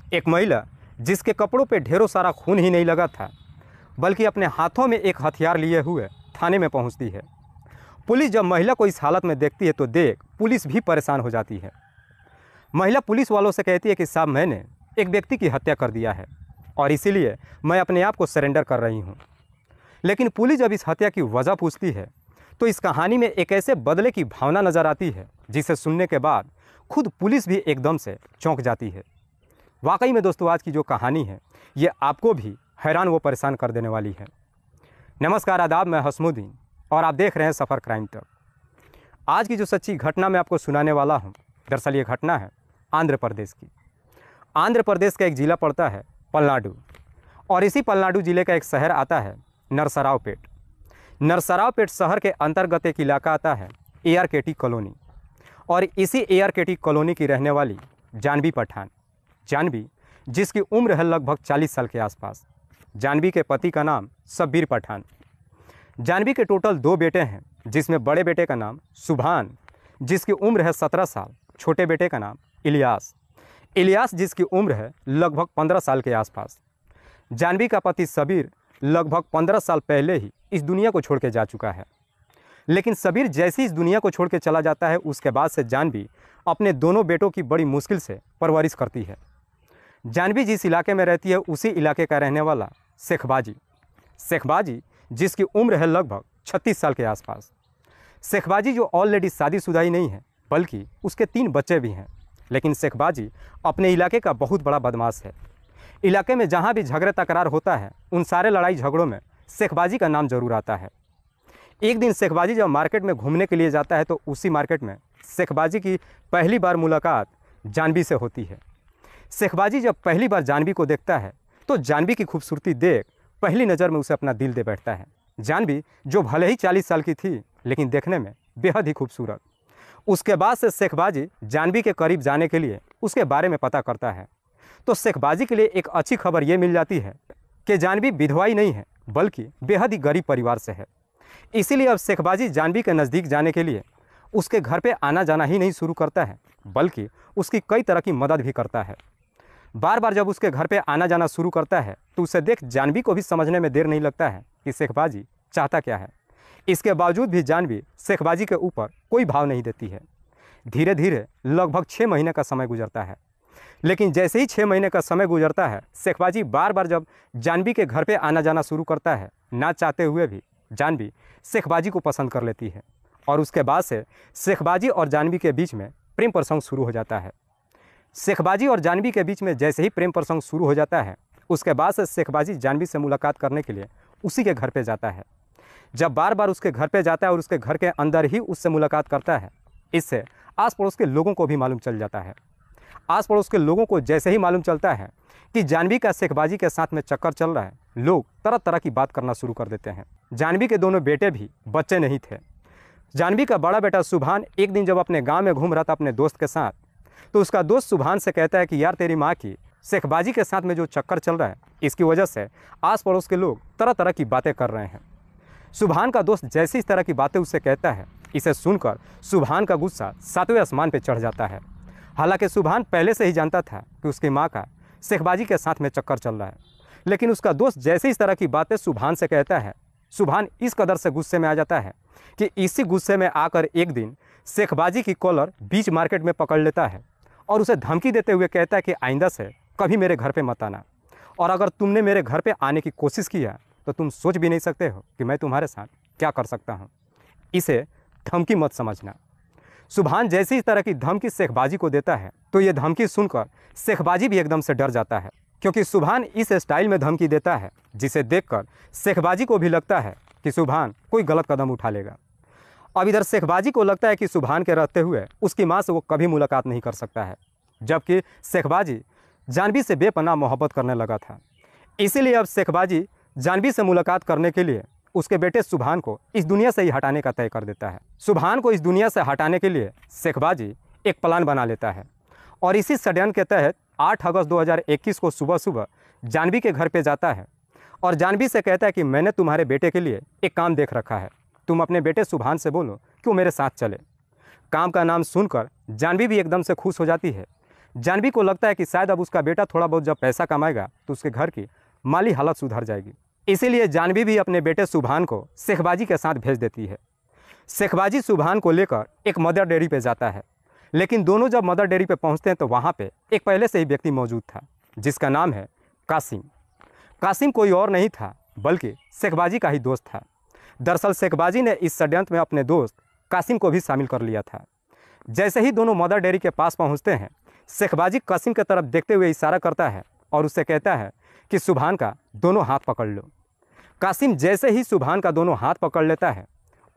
एक महिला जिसके कपड़ों पे ढेरों सारा खून ही नहीं लगा था, बल्कि अपने हाथों में एक हथियार लिए हुए थाने में पहुंचती है। पुलिस जब महिला को इस हालत में देखती है तो देख पुलिस भी परेशान हो जाती है। महिला पुलिस वालों से कहती है कि साहब, मैंने एक व्यक्ति की हत्या कर दिया है और इसीलिए मैं अपने आप को सरेंडर कर रही हूँ। लेकिन पुलिस जब इस हत्या की वजह पूछती है तो इस कहानी में एक ऐसे बदले की भावना नज़र आती है जिसे सुनने के बाद खुद पुलिस भी एकदम से चौंक जाती है। वाकई में दोस्तों, आज की जो कहानी है ये आपको भी हैरान व परेशान कर देने वाली है। नमस्कार, आदाब, मैं हसमुद्दीन और आप देख रहे हैं सफ़र क्राइम तक। आज की जो सच्ची घटना मैं आपको सुनाने वाला हूँ, दरअसल ये घटना है आंध्र प्रदेश की। आंध्र प्रदेश का एक ज़िला पड़ता है पलनाडु और इसी पलनाडु ज़िले का एक शहर आता है नरसरावपेट। नरसरावपेट शहर के अंतर्गत एक इलाका आता है ARKT कॉलोनी और इसी ARKT कॉलोनी की रहने वाली जानवी पठान। जानवी जिसकी उम्र है लगभग 40 साल के आसपास। जानवी के पति का नाम शब्बीर पठान। जानवी के टोटल 2 बेटे हैं, जिसमें बड़े बेटे का नाम सुभान जिसकी उम्र है 17 साल, छोटे बेटे का नाम इलियास जिसकी उम्र है लगभग 15 साल के आसपास। जानवी का पति शब्बीर लगभग 15 साल पहले ही इस दुनिया को छोड़ के जा चुका है। लेकिन शब्बीर जैसे ही इस दुनिया को छोड़ के चला जाता है, उसके बाद से जानवी अपने दोनों बेटों की बड़ी मुश्किल से परवरिश करती है। जानवी जिस इलाके में रहती है उसी इलाके का रहने वाला शेखबाजी जिसकी उम्र है लगभग 36 साल के आसपास। शेखबाजी जो ऑलरेडी शादीशुदा ही नहीं है, बल्कि उसके 3 बच्चे भी हैं। लेकिन शेखबाजी अपने इलाके का बहुत बड़ा बदमाश है। इलाके में जहाँ भी झगड़े तकरार होता है, उन सारे लड़ाई झगड़ों में शेखबाजी का नाम जरूर आता है। एक दिन शेखबाजी जब मार्केट में घूमने के लिए जाता है तो उसी मार्केट में शेखबाजी की पहली बार मुलाकात जानवी से होती है। शेखबाजी जब पहली बार जानवी को देखता है तो जानवी की खूबसूरती देख पहली नज़र में उसे अपना दिल दे बैठता है। जानवी जो भले ही 40 साल की थी, लेकिन देखने में बेहद ही खूबसूरत। उसके बाद से शेखबाजी जानवी के करीब जाने के लिए उसके बारे में पता करता है तो शेखबाजी के लिए एक अच्छी खबर ये मिल जाती है कि जानवी विधवा ही नहीं है, बल्कि बेहद ही गरीब परिवार से है। इसीलिए अब शेखबाजी जानवी के नज़दीक जाने के लिए उसके घर पे आना जाना ही नहीं शुरू करता है, बल्कि उसकी कई तरह की मदद भी करता है। बार बार जब उसके घर पे आना जाना शुरू करता है तो उसे देख जानवी को भी समझने में देर नहीं लगता है कि शेखबाजी चाहता क्या है। इसके बावजूद भी जानवी शेखबाजी के ऊपर कोई भाव नहीं देती है। धीरे धीरे लगभग 6 महीने का समय गुजरता है। लेकिन जैसे ही 6 महीने का समय गुजरता है, शेखबाजी बार बार जब जानवी के घर पे आना जाना शुरू करता है, ना चाहते हुए भी जानवी शेखबाजी को पसंद कर लेती है और उसके बाद से शेखबाजी और जानवी के बीच में प्रेम प्रसंग शुरू हो जाता है। शेखबाजी और जानवी के बीच में जैसे ही प्रेम प्रसंग शुरू हो जाता है, उसके बाद से शेखबाजी जानवी से मुलाकात करने के लिए उसी के घर पे जाता है। जब बार बार उसके घर पे जाता है और उसके घर के अंदर ही उससे मुलाकात करता है, इससे आस पड़ोस के लोगों को भी मालूम चल जाता है। आस पड़ोस के लोगों को जैसे ही मालूम चलता है कि जानवी का शेखबाजी के साथ में चक्कर चल रहा है, लोग तरह तरह की बात करना शुरू कर देते हैं। जानवी के दोनों बेटे भी बच्चे नहीं थे। जानवी का बड़ा बेटा सुभान एक दिन जब अपने गांव में घूम रहा था अपने दोस्त के साथ, तो उसका दोस्त सुभान से कहता है कि यार, तेरी माँ की शेखबाजी के साथ में जो चक्कर चल रहा है, इसकी वजह से आस पड़ोस के लोग तरह तरह की बातें कर रहे हैं। सुभान का दोस्त जैसी इस तरह की बातें उससे कहता है, इसे सुनकर सुभान का गुस्सा 7वें आसमान पर चढ़ जाता है। हालांकि सुभान पहले से ही जानता था कि उसकी माँ का शेखबाजी के साथ में चक्कर चल रहा है, लेकिन उसका दोस्त जैसे इस तरह की बातें सुभान से कहता है, सुभान इस कदर से गुस्से में आ जाता है कि इसी गुस्से में आकर एक दिन शेखबाजी की कॉलर बीच मार्केट में पकड़ लेता है और उसे धमकी देते हुए कहता है कि आइंदा से कभी मेरे घर पे मत आना, और अगर तुमने मेरे घर पे आने की कोशिश किया तो तुम सोच भी नहीं सकते हो कि मैं तुम्हारे साथ क्या कर सकता हूँ। इसे धमकी मत समझना। सुभान जैसी इस तरह की धमकी शेखबाजी को देता है तो ये धमकी सुनकर शेखबाजी भी एकदम से डर जाता है, क्योंकि सुभान इस स्टाइल में धमकी देता है जिसे देखकर शेखबाजी को भी लगता है कि सुभान कोई गलत कदम उठा लेगा। अब इधर शेखबाजी को लगता है कि सुभान के रहते हुए उसकी माँ से वो कभी मुलाकात नहीं कर सकता है, जबकि शेखबाजी जानवी से बेपनाह मोहब्बत करने लगा था। इसीलिए अब शेखबाजी जानवी से मुलाकात करने के लिए उसके बेटे सुभान को इस दुनिया से ही हटाने का तय कर देता है। सुभान को इस दुनिया से हटाने के लिए शेखबाजी एक प्लान बना लेता है और इसी षड्यंत्र के तहत 8 अगस्त 2021 को सुबह सुबह जानवी के घर पे जाता है और जानवी से कहता है कि मैंने तुम्हारे बेटे के लिए एक काम देख रखा है, तुम अपने बेटे सुभान से बोलो कि वो मेरे साथ चले। काम का नाम सुनकर जानवी भी एकदम से खुश हो जाती है। जानवी को लगता है कि शायद अब उसका बेटा थोड़ा बहुत जब पैसा कमाएगा तो उसके घर की माली हालत सुधर जाएगी। इसीलिए जानवी भी अपने बेटे सुभान को शेखबाजी के साथ भेज देती है। शेखबाजी सुभान को लेकर एक मदर डेयरी पे जाता है, लेकिन दोनों जब मदर डेयरी पे पहुंचते हैं तो वहाँ पे एक पहले से ही व्यक्ति मौजूद था जिसका नाम है कासिम। कासिम कोई और नहीं था बल्कि शेखबाजी का ही दोस्त था। दरअसल शेखबाजी ने इस षड्यंत्र में अपने दोस्त कासिम को भी शामिल कर लिया था। जैसे ही दोनों मदर डेयरी के पास पहुंचते हैं, शेखबाजी कासिम की तरफ देखते हुए इशारा करता है और उससे कहता है कि सुभान का दोनों हाथ पकड़ लो। कासिम जैसे ही सुभान का दोनों हाथ पकड़ लेता है,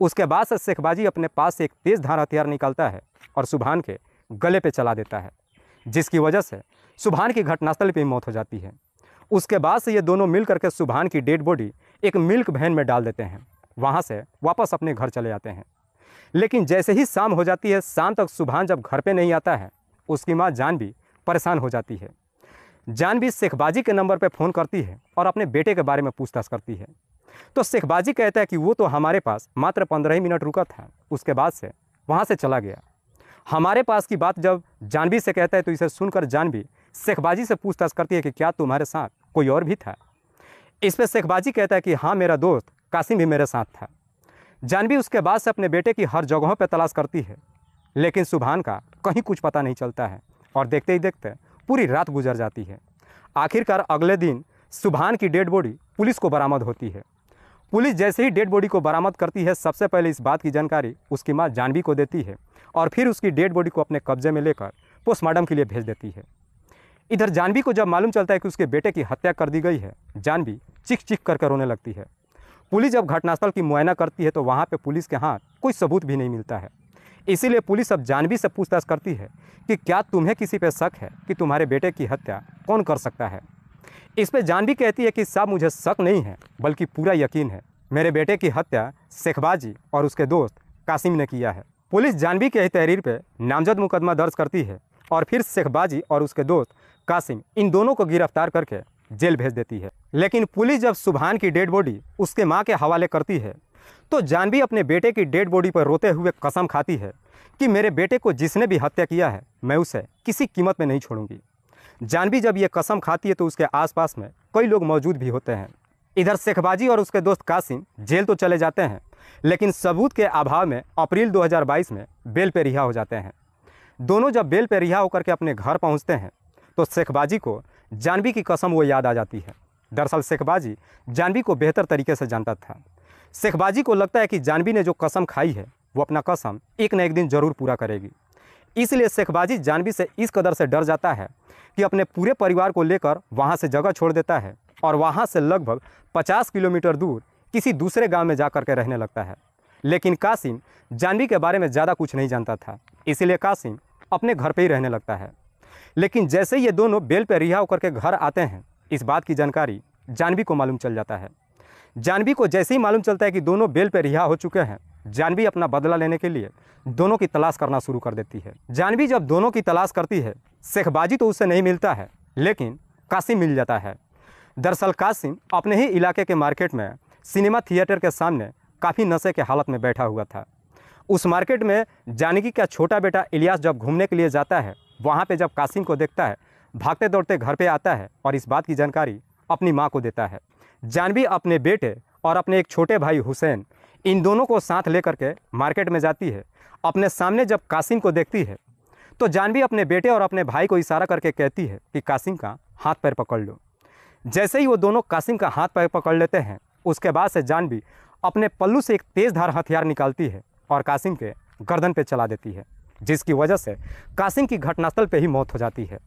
उसके बाद से शेखबाजी अपने पास से एक तेज़ धार हथियार निकालता है और सुभान के गले पे चला देता है, जिसकी वजह से सुभान की घटनास्थल पर मौत हो जाती है। उसके बाद से ये दोनों मिल करके सुभान की डेड बॉडी एक मिल्क वैन में डाल देते हैं। वहाँ से वापस अपने घर चले जाते हैं। लेकिन जैसे ही शाम हो जाती है, शाम तक सुभान जब घर पे नहीं आता है, उसकी माँ जानवी परेशान हो जाती है। जानवी शेखबाजी के नंबर पे फ़ोन करती है और अपने बेटे के बारे में पूछताछ करती है। तो शेखबाजी कहता है कि वो तो हमारे पास मात्र 15 ही मिनट रुका था, उसके बाद से वहाँ से चला गया। हमारे पास की बात जब जानवी से कहता है तो इसे सुनकर जानवी शेखबाजी से पूछताछ करती है कि क्या तुम्हारे साथ कोई और भी था। इस पर शेखबाजी कहता है कि हाँ, मेरा दोस्त कासिम भी मेरे साथ था। जानवी उसके बाद से अपने बेटे की हर जगहों पर तलाश करती है, लेकिन सुभान का कहीं कुछ पता नहीं चलता है और देखते ही देखते पूरी रात गुजर जाती है। आखिरकार अगले दिन सुभान की डेड बॉडी पुलिस को बरामद होती है। पुलिस जैसे ही डेड बॉडी को बरामद करती है, सबसे पहले इस बात की जानकारी उसकी माँ जानवी को देती है और फिर उसकी डेड बॉडी को अपने कब्जे में लेकर पोस्टमार्टम के लिए भेज देती है। इधर जानवी को जब मालूम चलता है कि उसके बेटे की हत्या कर दी गई है, जानवी चीख चीख करके रोने लगती है। पुलिस जब घटनास्थल की मुआयना करती है तो वहाँ पे पुलिस के हाथ कोई सबूत भी नहीं मिलता है। इसीलिए पुलिस अब जानवी से पूछताछ करती है कि क्या तुम्हें किसी पे शक है कि तुम्हारे बेटे की हत्या कौन कर सकता है। इस पे जानवी कहती है कि साहब, मुझे शक नहीं है बल्कि पूरा यकीन है, मेरे बेटे की हत्या शेखबाजी और उसके दोस्त कासिम ने किया है। पुलिस जानवी के तहरीर पर नामजद मुकदमा दर्ज करती है और फिर शेखबाजी और उसके दोस्त कासिम इन दोनों को गिरफ्तार करके जेल भेज देती है। लेकिन पुलिस जब सुभान की डेड बॉडी उसके मां के हवाले करती है तो जानवी अपने बेटे की डेड बॉडी पर रोते हुए कसम खाती है कि मेरे बेटे को जिसने भी हत्या किया है मैं उसे किसी कीमत में नहीं छोड़ूंगी। जानवी जब ये कसम खाती है तो उसके आसपास में कई लोग मौजूद भी होते हैं। इधर शेखबाजी और उसके दोस्त कासिम जेल तो चले जाते हैं, लेकिन सबूत के अभाव में अप्रैल 2022 में बेल पर रिहा हो जाते हैं। दोनों जब बेल पर रिहा होकर के अपने घर पहुँचते हैं तो शेखबाजी को जानवी की कसम वो याद आ जाती है। दरअसल शेखबाजी जानवी को बेहतर तरीके से जानता था। शेखबाजी को लगता है कि जानवी ने जो कसम खाई है वो अपना कसम एक न एक दिन ज़रूर पूरा करेगी। इसलिए शेखबाजी जानवी से इस कदर से डर जाता है कि अपने पूरे परिवार को लेकर वहाँ से जगह छोड़ देता है और वहाँ से लगभग 50 किलोमीटर दूर किसी दूसरे गांव में जा कर के रहने लगता है। लेकिन कासिम जानवी के बारे में ज़्यादा कुछ नहीं जानता था, इसीलिए कासिम अपने घर पर ही रहने लगता है। लेकिन जैसे ये दोनों बेल पर रिहा होकर के घर आते हैं, इस बात की जानकारी जानवी को मालूम चल जाता है। जानवी को जैसे ही मालूम चलता है कि दोनों बेल पर रिहा हो चुके हैं, जानवी अपना बदला लेने के लिए दोनों की तलाश करना शुरू कर देती है। जानवी जब दोनों की तलाश करती है, शेखबाजी तो उससे नहीं मिलता है, लेकिन कासिम मिल जाता है। दरअसल कासिम अपने ही इलाके के मार्केट में सिनेमा थिएटर के सामने काफ़ी नशे के हालत में बैठा हुआ था। उस मार्केट में जानकी का छोटा बेटा इलियास जब घूमने के लिए जाता है, वहाँ पे जब कासिम को देखता है, भागते दौड़ते घर पे आता है और इस बात की जानकारी अपनी माँ को देता है। जानवी अपने बेटे और अपने एक छोटे भाई हुसैन, इन दोनों को साथ लेकर के मार्केट में जाती है। अपने सामने जब कासिम को देखती है तो जानवी अपने बेटे और अपने भाई को इशारा करके कहती है कि कासिम का हाथ पैर पकड़ लो। जैसे ही वो दोनों कासिम का हाथ पैर पकड़ लेते हैं, उसके बाद से जानवी अपने पल्लू से एक तेज़ धार हथियार निकालती है और कासिम के गर्दन पे चला देती है, जिसकी वजह से कासिम की घटनास्थल पे ही मौत हो जाती है।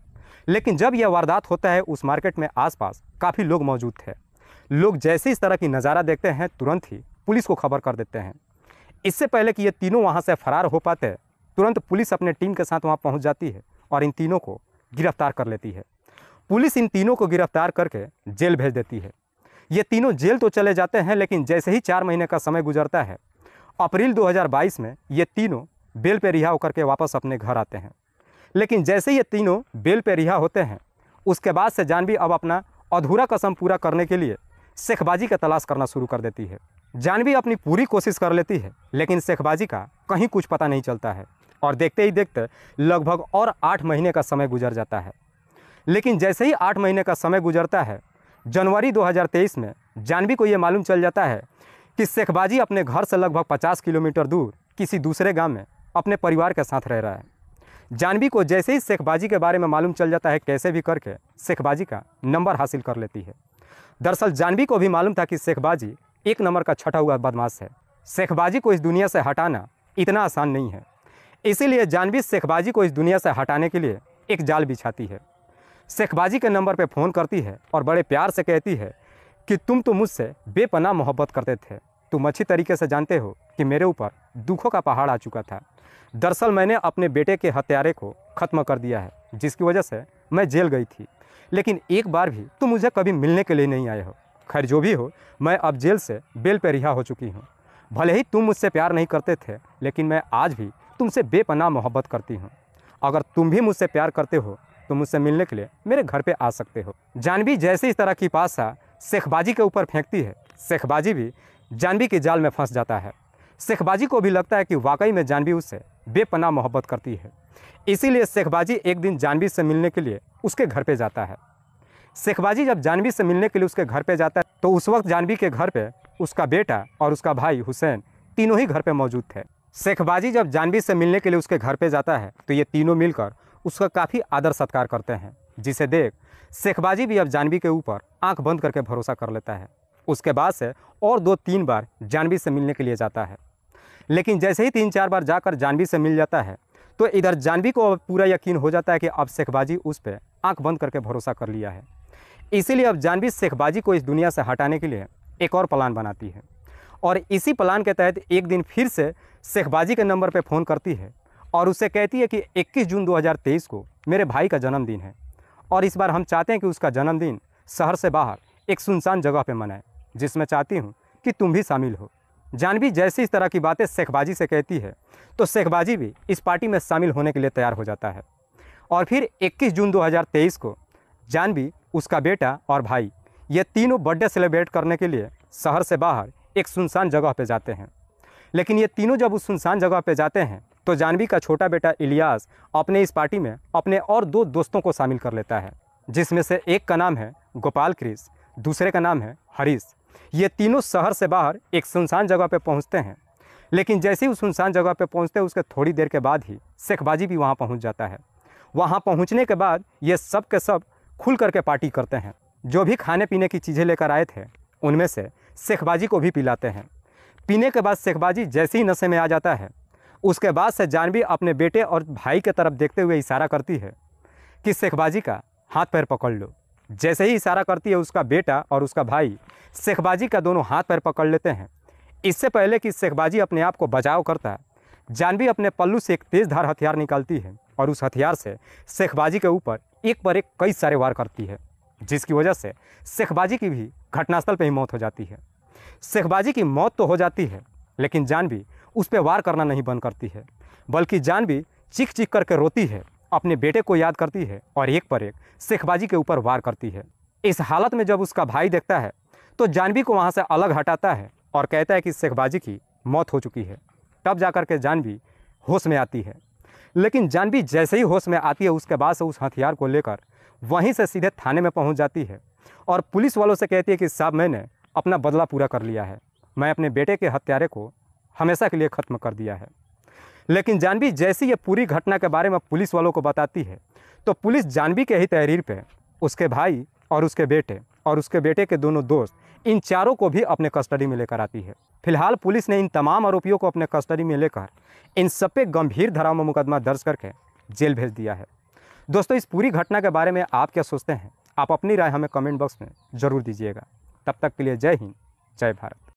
लेकिन जब यह वारदात होता है, उस मार्केट में आसपास काफ़ी लोग मौजूद थे। लोग जैसे इस तरह की नज़ारा देखते हैं, तुरंत ही पुलिस को खबर कर देते हैं। इससे पहले कि ये तीनों वहाँ से फरार हो पाते, तुरंत पुलिस अपने टीम के साथ वहाँ पहुँच जाती है और इन तीनों को गिरफ्तार कर लेती है। पुलिस इन तीनों को गिरफ्तार करके जेल भेज देती है। ये तीनों जेल तो चले जाते हैं, लेकिन जैसे ही 4 महीने का समय गुजरता है, अप्रैल 2022 में ये तीनों बेल पे रिहा होकर के वापस अपने घर आते हैं। लेकिन जैसे ये तीनों बेल पे रिहा होते हैं, उसके बाद से जानवी अब अपना अधूरा कसम पूरा करने के लिए शेखबाजी का तलाश करना शुरू कर देती है। जानवी अपनी पूरी कोशिश कर लेती है, लेकिन शेखबाजी का कहीं कुछ पता नहीं चलता है और देखते ही देखते लगभग और 8 महीने का समय गुजर जाता है। लेकिन जैसे ही 8 महीने का समय गुजरता है, जनवरी 2023 में जानवी को ये मालूम चल जाता है कि शेखबाजी अपने घर से लगभग 50 किलोमीटर दूर किसी दूसरे गांव में अपने परिवार के साथ रह रहा है। जानवी को जैसे ही शेखबाजी के बारे में मालूम चल जाता है, कैसे भी करके शेखबाजी का नंबर हासिल कर लेती है। दरअसल जानवी को भी मालूम था कि शेखबाजी एक नंबर का छटा हुआ बदमाश है। शेखबाजी को इस दुनिया से हटाना इतना आसान नहीं है। इसीलिए जानवी शेखबाजी को इस दुनिया से हटाने के लिए एक जाल बिछाती है। शेखबाजी के नंबर पर फ़ोन करती है और बड़े प्यार से कहती है कि तुम तो मुझसे बेपनाह मोहब्बत करते थे। तुम अच्छी तरीके से जानते हो कि मेरे ऊपर दुखों का पहाड़ आ चुका था। दरअसल मैंने अपने बेटे के हत्यारे को ख़त्म कर दिया है, जिसकी वजह से मैं जेल गई थी। लेकिन एक बार भी तुम मुझे कभी मिलने के लिए नहीं आए हो। खैर जो भी हो, मैं अब जेल से बेल पे रिहा हो चुकी हूँ। भले ही तुम मुझसे प्यार नहीं करते थे, लेकिन मैं आज भी तुमसे बेपनाह मोहब्बत करती हूँ। अगर तुम भी मुझसे प्यार करते हो तो मुझसे मिलने के लिए मेरे घर पे आ सकते हो। जानवी जैसे इस तरह की पासा शेखबाजी के ऊपर फेंकती है, शेखबाजी भी जानवी के जाल में फंस जाता है। शेखबाजी को भी लगता है कि वाकई में जानवी उससे बेपनाह मोहब्बत करती है। इसीलिए शेखबाजी एक दिन जानवी से मिलने के लिए उसके घर पे जाता है। शेखबाजी जब जानवी से मिलने के लिए उसके घर पे जाता है तो उस वक्त जानवी के घर पे उसका बेटा और उसका भाई हुसैन तीनों ही घर पे मौजूद थे। शेखबाजी जब जानवी से मिलने के लिए उसके घर पे जाता है तो ये तीनों मिलकर उसका काफ़ी आदर सत्कार करते हैं, जिसे देख शेखबाजी भी अब जानवी के ऊपर आंख बंद करके भरोसा कर लेता है। उसके बाद से और 2-3 बार जानवी से मिलने के लिए जाता है। लेकिन जैसे ही 3-4 बार जाकर जानवी से मिल जाता है तो इधर जानवी को पूरा यकीन हो जाता है कि अब शेखबाजी उस पर आंख बंद करके भरोसा कर लिया है। इसीलिए अब जानवी शेखबाजी को इस दुनिया से हटाने के लिए एक और प्लान बनाती है और इसी प्लान के तहत एक दिन फिर से शेखबाजी के नंबर पर फ़ोन करती है और उससे कहती है कि 21 जून 2023 को मेरे भाई का जन्मदिन है और इस बार हम चाहते हैं कि उसका जन्मदिन शहर से बाहर एक सुनसान जगह पे मनाएं, जिसमें चाहती हूँ कि तुम भी शामिल हो। जानवी जैसे इस तरह की बातें शेखबाजी से कहती है तो शेखबाजी भी इस पार्टी में शामिल होने के लिए तैयार हो जाता है। और फिर 21 जून 2023 को जानवी, उसका बेटा और भाई ये तीनों बर्थडे सेलिब्रेट करने के लिए शहर से बाहर एक सुनसान जगह पे जाते हैं। लेकिन ये तीनों जब उस सुनसान जगह पे जाते हैं तो जानवी का छोटा बेटा इलियास अपने इस पार्टी में अपने और 2 दोस्तों को शामिल कर लेता है, जिसमें से एक का नाम है गोपाल कृष्ण, दूसरे का नाम है हरीश। ये तीनों शहर से बाहर एक सुनसान जगह पे पहुंचते हैं। लेकिन जैसे ही उस सुनसान जगह पे पहुंचते हैं उसके थोड़ी देर के बाद ही शेखबाजी भी वहां पहुंच जाता है। वहां पहुंचने के बाद ये सब के सब खुल करके पार्टी करते हैं। जो भी खाने पीने की चीज़ें लेकर आए थे उनमें से शेखबाजी को भी पिलाते हैं। पीने के बाद शेखबाजी जैसे ही नशे में आ जाता है, उसके बाद से जानवी अपने बेटे और भाई की तरफ देखते हुए इशारा करती है कि शेखबाजी का हाथ पैर पकड़ लो। जैसे ही इशारा करती है, उसका बेटा और उसका भाई शेखबाजी का दोनों हाथ पैर पकड़ लेते हैं। इससे पहले कि शेखबाजी अपने आप को बचाव करता है, जानवी अपने पल्लू से एक तेज़ धार हथियार निकालती है और उस हथियार से शेखबाजी के ऊपर एक पर एक कई सारे वार करती है, जिसकी वजह से शेखबाजी की भी घटनास्थल पर ही मौत हो जाती है। शेखबाजी की मौत तो हो जाती है, लेकिन जानवी उस पर वार करना नहीं बंद करती है, बल्कि जानवी चीख चीख करके रोती है, अपने बेटे को याद करती है और एक पर एक शेखबाजी के ऊपर वार करती है। इस हालत में जब उसका भाई देखता है तो जानवी को वहाँ से अलग हटाता है और कहता है कि शेखबाजी की मौत हो चुकी है। तब जाकर के जानवी होश में आती है। लेकिन जानवी जैसे ही होश में आती है, उसके बाद से उस हथियार को लेकर वहीं से सीधे थाने में पहुँच जाती है और पुलिस वालों से कहती है कि साहब, मैंने अपना बदला पूरा कर लिया है, मैं अपने बेटे के हत्यारे को हमेशा के लिए ख़त्म कर दिया है। लेकिन जानवी जैसी ये पूरी घटना के बारे में पुलिस वालों को बताती है तो पुलिस जानवी के ही तहरीर पे उसके भाई और उसके बेटे के दोनों दोस्त, इन चारों को भी अपने कस्टडी में लेकर आती है। फिलहाल पुलिस ने इन तमाम आरोपियों को अपने कस्टडी में लेकर इन सब पे गंभीर धाराओं में मुकदमा दर्ज करके जेल भेज दिया है। दोस्तों, इस पूरी घटना के बारे में आप क्या सोचते हैं? आप अपनी राय हमें कमेंट बॉक्स में ज़रूर दीजिएगा। तब तक के लिए जय हिंद, जय भारत।